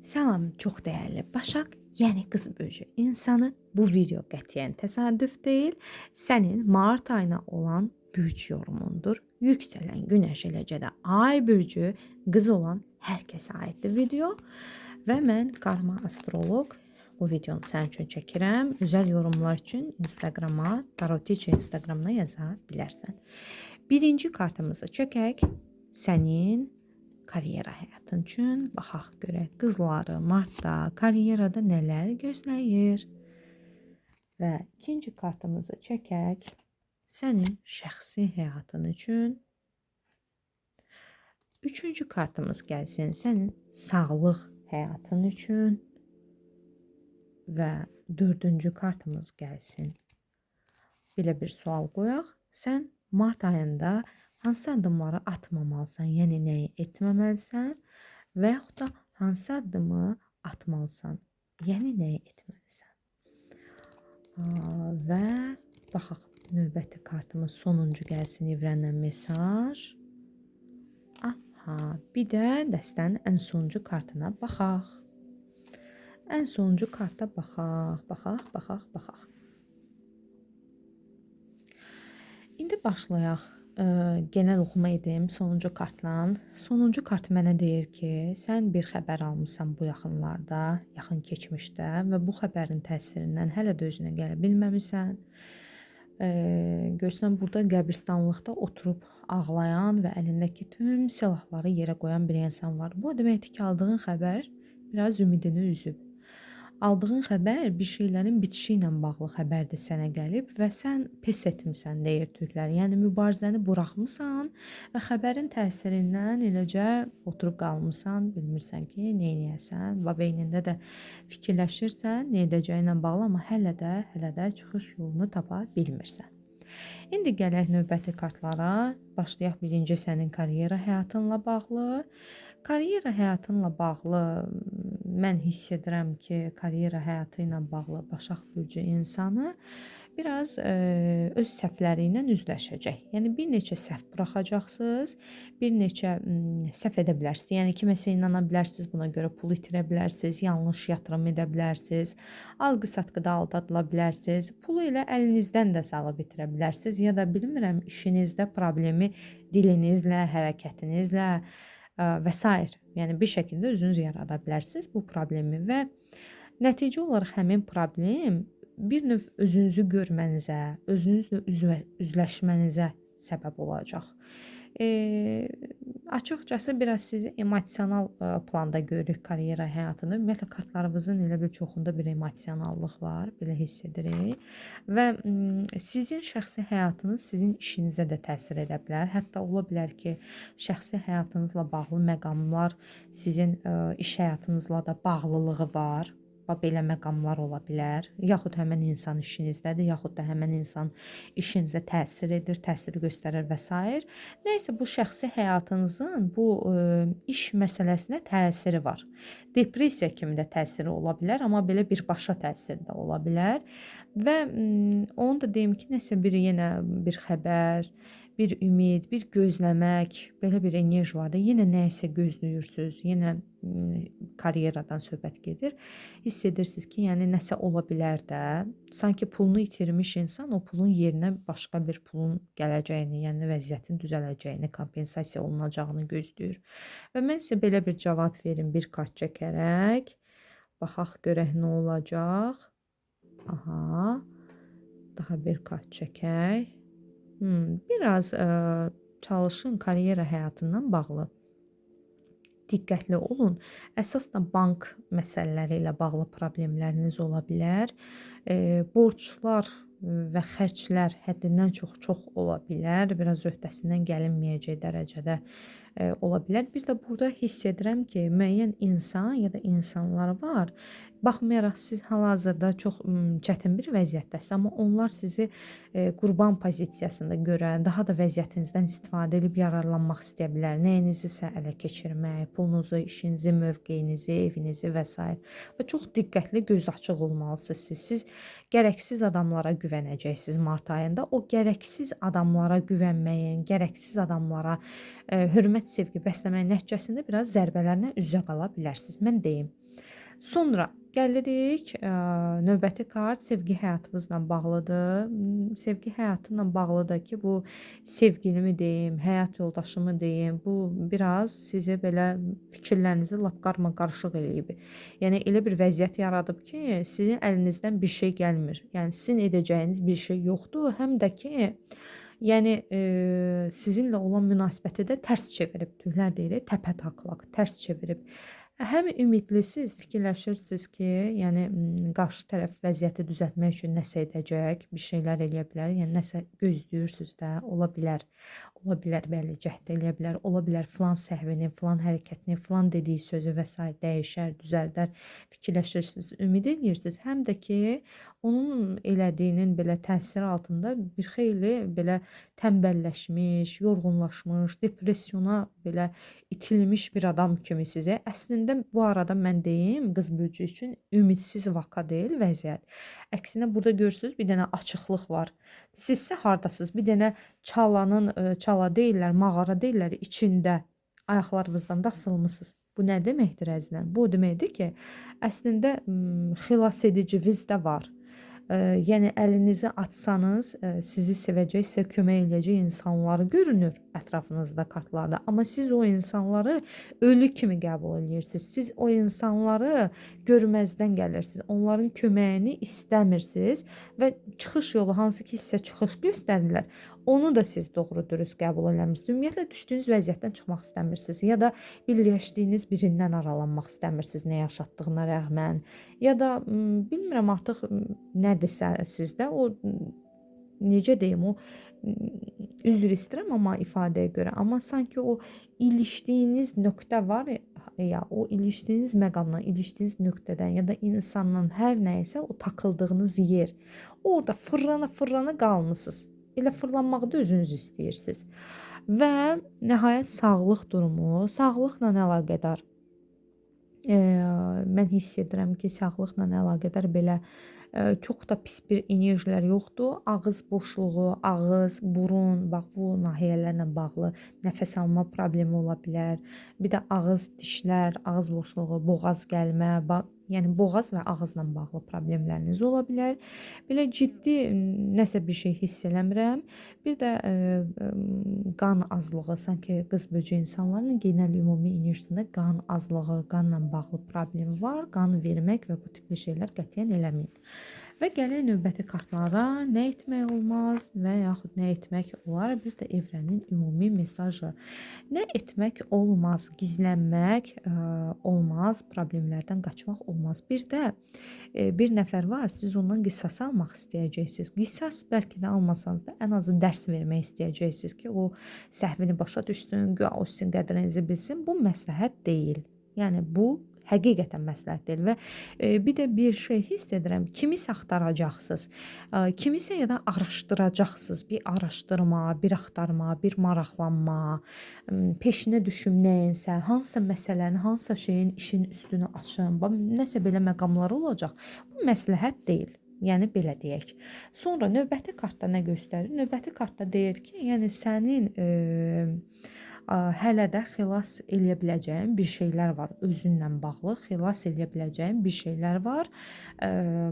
Salam, çox dəyərli Başaq, yəni qız böcü insanı. Bu video qətiyyən təsadüf deyil, sənin mart ayına olan bürc yorumundur. Yüksələn günəş eləcə də ay bürcü qız olan hər kəsə aiddir video və mən Karma Astroloq bu videonu sənin üçün çəkirəm. Özəl yorumlar üçün Instagrama, Tarotiçi Instagramına yaza bilərsən. Birinci kartımızı çəkək. Sənin karyera həyatın üçün baxaq görək qızları martda karyerada nələr gözləyir. Və ikinci kartımızı çəkək. Sənin şəxsi həyatın üçün. Üçüncü kartımız gəlsin sənin sağlıq həyatın üçün. Və dördüncü kartımız gəlsin. Belə bir sual qoyaq. Sən mart ayında hansı addımları atmamalısan, yəni nəyi etməməlisən və yaxud da hansı addımı atmalısan, yəni nəyi etməlisən. Və baxaq, növbəti kartımız sonuncu gəlsin, İvrəndən mesaj. Aha, bir də dəstənin ən sonuncu kartına baxaq. Ən sonuncu karta baxaq. İndi başlayaq. Genel oxuma edim sonuncu kartla. Sonuncu kart mənə deyir ki, sən bir xəbər almısan bu yaxınlarda, yaxın keçmişdə və bu xəbərin təsirindən hələ də özünə gələ bilməmisən. Görsən, burada qəbristanlıqda oturub ağlayan və əlindəki tüm silahları yerə qoyan bir insan var. Bu deməkdir ki, aldığın xəbər biraz ümidini üzüb. Aldığın xəbər bir şeylərin bitişi ilə bağlı xəbərdir sənə gəlib və sən pes etmisən deyir türklər. Yəni mübarizəni buraxmısan və xəbərin təsirindən eləcə oturub qalmısan, bilmirsən ki, nə edəsən və beynində də fikirləşirsən, nə edəcəyinlə bağlı, amma hələ də çıxış yolunu tapa bilmirsən. İndi gələk növbəti kartlara. Başlayaq birinci sənin karyera həyatınla bağlı. Karyera həyatınla bağlı mən hiss edirəm ki, karyera həyatı ilə bağlı Başaq bürcü insanı biraz öz səhvləri ilə üzləşəcək. Yəni bir neçə səhv buraxacaqsınız, bir neçə səhv edə bilərsiniz. Yəni kiməsə inana bilərsiniz, buna görə pul itirə bilərsiniz, yanlış yatırım edə bilərsiniz, alqı-satqıda aldadıla bilərsiniz, pulu elə əlinizdən də salıb itirə bilərsiniz ya da bilmirəm işinizdə problemi dilinizlə, hərəkətinizlə və s. Yəni bir şəkildə özünüz yarada bilərsiniz bu problemi və nəticə olaraq həmin problem bir növ özünüzü görmənizə, özünüzlə üzləşmənizə səbəb olacaq. Açıqcası biraz sizi emosional planda görürük karyera həyatını. Ümumiyyətlə kartlarımızın elə bir çoxunda bir emosionallıq var, belə hiss edirik. Və sizin şəxsi həyatınız sizin işinizə də təsir edə bilər. Hətta ola bilər ki, şəxsi həyatınızla bağlı məqamlar sizin iş həyatınızla da bağlılığı var. Belə məqamlar ola bilər. Yaxud həmən insan işinizdədir, yaxud da həmən insan işinizə təsir edir, təsir göstərir və s. Nəysə, bu şəxsi həyatınızın bu iş məsələsinə təsiri var. Depressiya kimi də təsiri ola bilər, amma belə birbaşa təsiri də ola bilər. Və onu da deyim ki, nəsə yenə bir xəbər, bir ümid, bir gözləmək, belə bir enerji var da, yenə nəyisə gözləyirsiniz, yenə karyeradan söhbət gedir. Hiss edirsiniz ki, yəni nəsə ola bilər də, sanki pulunu itirmiş insan o pulun yerinə başqa bir pulun gələcəyini, yəni vəziyyətin düzələcəyini, kompensasiya olunacağını gözləyir. Və mən sizə belə bir cavab verim bir kart çəkərək. Baxaq görək nə olacaq. Aha, daha bir kart çəkək. Biraz çalışın karyera həyatından bağlı. Diqqətli olun. Əsas da bank məsələləri ilə bağlı problemləriniz ola bilər. Borclar və xərclər həddindən çox ola bilər. Biraz öhdəsindən gəlinməyəcək dərəcədə ola bilər. Bir də burada hiss edirəm ki, müəyyən insan ya da insanlar var. Baxmayaraq siz hal-hazırda çox çətin bir vəziyyətdəsiniz, amma onlar sizi qurban pozisiyasında görən, daha da vəziyyətinizdən istifadə edib yararlanmaq istəyə bilər. Nəyinizisə ələ keçirmək, pulunuzu, işinizi, mövqeyinizi, evinizi və s. Və çox diqqətli, göz açıq olmalısınız siz. Siz gərəksiz adamlara güvənəcəksiniz mart ayında. O gərəksiz adamlara güvənməyin, gərəksiz adamlara hörmət, sevgi bəsləməyin nəticəsində biraz zərbələrlə üz-üzə qala bilərsiniz. Mən deyim. Sonra gəlirik növbəti kart sevgi həyatınızla bağlıdır. Sevgi həyatı bağlı da ki, bu sevgilimi deyim, həyat yoldaşımı deyim, bu biraz sizi belə fikirlərinizi lap qarma-qarışıq eləyib. Yəni elə bir vəziyyət yaradıb ki, sizin əlinizdən bir şey gəlmir. Yəni sizin edəcəyiniz bir şey yoxdur. Həm də ki, yəni sizinlə olan münasibəti də tərs çevirib. Türklər deyirik, təpə-taklaq, tərs çevirib. Həm ümidlisiniz, fikirləşirsiniz ki, yəni qarşı tərəf vəziyyəti düzəltmək üçün nəsə edəcək, bir şeylər eləyə bilər, yəni nəsə gözləyirsiniz də, ola bilər. Ola bilər, bəli, cəhd eləyə bilər. Ola bilər filan səhvini, filan hərəkətini, filan dediyi sözü və s. dəyişər, düzəldər. Fikirləşirsiniz, ümid eləyirsiniz. Həm də ki, onun elədiyinin belə təsiri altında bir xeyli belə tənbəlləşmiş, yorğunlaşmış, depressiyona belə itilmiş bir adam kimi sizə. Əslində bu arada mən deyim, qız bürcü üçün ümidsiz vaka deyil vəziyyət. Əksinə burada görürsüz bir dənə açıqlıq var. Sizsə hardasınız? Bir dənə çalanın, çala deyirlər, mağara deyirlər, içində ayaqlarınızdan da asılmısınız. Bu nə deməkdir əzizlər? Bu o deməkdir ki, əslində xilas ediciniz də var. Yəni əlinizi açsanız, sizi sevəcək, sizə kömək eləyəcək insanları görünür ətrafınızda kartlarda. Amma siz o insanları ölü kimi qəbul edirsiniz. Siz o insanları görməzdən gəlirsiniz. Onların köməyini istəmirsiniz və çıxış yolu hansı ki sizə çıxış göstərirlər, onu da siz doğru dürüst qəbul eləmirsiniz. Ümumiyyətlə düşdüyünüz vəziyyətdən çıxmaq istəmirsiniz ya da birləşdiyiniz birindən aralanmaq istəmirsiniz nə yaşatdığına rəğmən ya da bilmirəm artıq nədirsə sizdə o necə deyim o üzr istəyirəm amma ifadəyə görə, amma sanki o ilişdiyiniz nöqtə var ya, o ilişdiyiniz məqamdan, ilişdiyiniz nöqtədən ya da insandan hər nə isə o takıldığınız yer. Orada fırlana qalmısınız. Elə fırlanmağı da özünüz istəyirsiniz. Və nəhayət sağlıq durumu, sağlıqla əlaqədar mən hiss edirəm ki, sağlıqla əlaqədar belə çox da pis bir enerjilər yoxdur. Ağız boşluğu, ağız, burun, bax bu nahiyələrlə bağlı nəfəs alma problemi ola bilər. Bir də ağız, dişlər, ağız boşluğu, boğaz gəlmə, yəni boğaz və ağızla bağlı problemləriniz ola bilər. Belə ciddi nəsə bir şey hiss eləmirəm. Bir də qan azlığı, sanki qız böcək insanların genel ümumi enerjisində qan azlığı, qanla bağlı problem var. Qan vermək və bu tipli şeylər qətiyyən eləməyin. Və gələk növbəti kartlara nə etmək olmaz və yaxud nə etmək olar? Bir də evrenin ümumi mesajı. Nə etmək olmaz? Gizlənmək olmaz, problemlərdən qaçmaq olmaz. Bir də bir nəfər var, siz ondan qisas almaq istəyəcəksiniz. Qisas bəlkə də almasanız da ən azı dərs vermək istəyəcəksiniz ki, o səhvini başa düşsün, güya o sizin qədrinizi bilsin. Bu məsləhət deyil. Yəni bu həqiqətən məsləhət deyil və bir də bir şey hiss edirəm, kimisə axtaracaqsınız, kimisə ya da araşdıracaqsınız, bir araşdırma, bir axtarma, bir maraqlanma, peşinə düşüm nəyinsə, hansısa məsələni, hansısa şeyin işin üstünü açın, nəsə belə məqamları olacaq, bu məsləhət deyil. Yəni belə deyək. Sonra növbəti kartda nə göstərir? Növbəti kartda deyir ki, yəni sənin hələ də xilas eləyə biləcəyin bir şeylər var. Özünlə bağlı xilas eləyə biləcəyin bir şeylər var.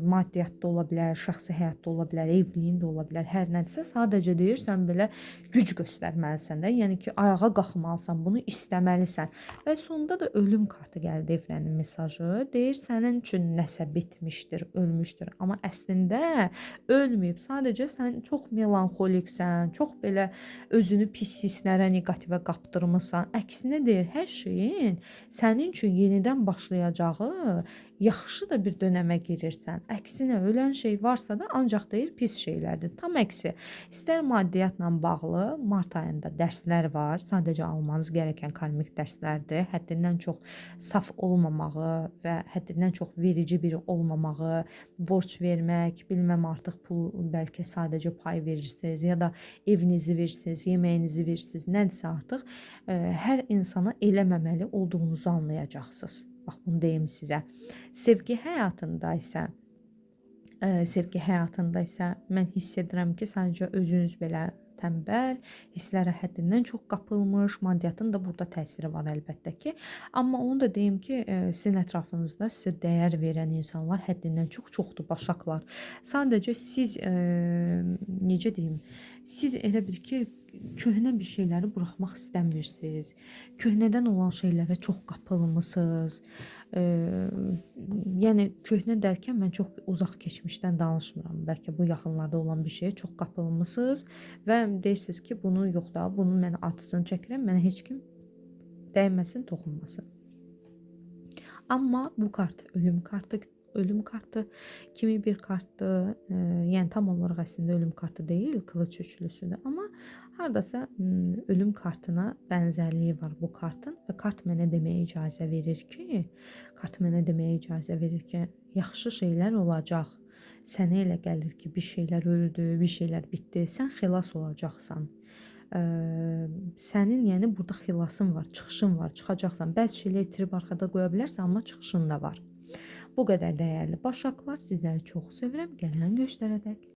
Maddiyyatda ola bilər, şəxsi həyatda ola bilər, evliyində ola bilər, hər nədirsə sadəcə deyirsən belə güc göstərməlisən də. Yəni ki, ayağa qalxmalısan, bunu istəməlisən. Və sonunda da ölüm kartı gəldi evrenin mesajı. Deyir sənin üçün nəsə bitmişdir, ölmüşdür. Amma əslində ölməyib. Sadəcə sən çox melanxoliksən, çox belə özünü pis hisslərə, neqativə qapdırmısan. Əksinə deyir, hər şeyin sənin üçün yenidən başlayacağı yaxşı da bir dönəmə girirsən. Əksinə ölən şey varsa da ancaq deyir pis şeylərdir. Tam əksi. İstər maddiyyatla bağlı mart ayında dərslər var. Sadəcə almanız gərəkən karmik dərslərdir. Həddindən çox saf olmamağı və həddindən çox verici biri olmamağı, borc vermək, bilməm artıq pul bəlkə sadəcə pay verirsiniz ya da evinizi verirsiniz, yeməyinizi verirsiniz, nədirsə artıq hər insana eləməməli olduğunuzu anlayacaqsınız. Bax bunu deyim sizə. Sevgi həyatında isə mən hiss edirəm ki, sadəcə özünüz belə tənbəl, hisslərə həddindən çox qapılmış, maddiyyatın da burada təsiri var əlbəttə ki. Amma onu da deyim ki, sizin ətrafınızda sizə dəyər verən insanlar həddindən çoxdur, başaqlar. Sadəcə siz, necə deyim, siz elə bil ki, köhnə bir şeyləri buraxmaq istəmirsiniz. Köhnədən olan şeylərə çox qapılmısınız. Yəni köhnə dərkən mən çox uzaq keçmişdən danışmıram. Bəlkə bu yaxınlarda olan bir şeyə çox qapılmısınız və deyirsiniz ki, bunu yox da, bunun mən acısını çəkirəm, mənə heç kim dəyməsin, toxunmasın. Amma bu kart ölüm kartı kimi bir kartdır. Yəni tam olaraq əslində ölüm kartı deyil, qılıç üçlüsüdür. Amma hardasa ölüm kartına bənzərliyi var bu kartın və kart mənə deməyə icazə verir ki, yaxşı şeylər olacaq. Sənə elə gəlir ki, bir şeylər öldü, bir şeylər bitdi, sən xilas olacaqsan. Sənin yəni burada xilasın var, çıxışın var, çıxacaqsan. Bəzi şeyləri itirib arxada qoya bilərsən, amma çıxışın da var. Bu qədər dəyərli başaqlar, sizləri çox sevirəm. Gələn görüşlərədək.